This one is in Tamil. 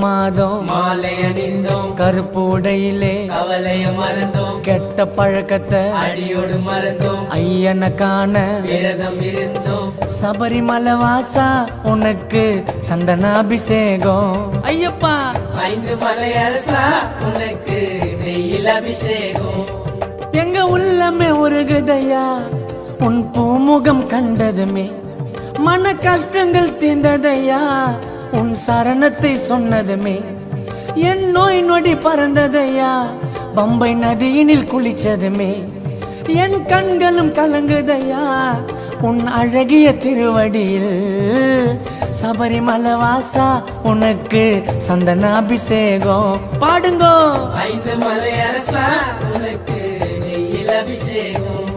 மாதம் மாலை அணிந்தோம், கருப்பு உடையிலே கவலைய மறந்தோம், கெட்ட பழக்கத்தை அடியோடு மறந்தோம், ஐயனை காண விரதம் இருந்தோம். சபரிமலை வாசா உனக்கு சந்தனாபிஷேகம். ஐயப்பா 5 மலை அரசா உனக்கு நெய்யில் அபிஷேகம். எங்க உள்ளமே உருகுதையா உன் பூமுகம் கண்டதுமே, மன கஷ்டங்கள் தீர்ந்ததையா உன் சரணத்தை சொன்னதுமே, என் நோய் நொடி பறந்ததையா பம்பை நதியினில் குளிச்சதுமே, என் கண்களும் கலங்குதையா உன் அழகிய திருவடியில். சபரிமலை வாசா உனக்கு சந்தனாபிஷேகம். பாடுங்கோ 5 மலை அரசா உனக்கு நெய்யில் அபிஷேகம்.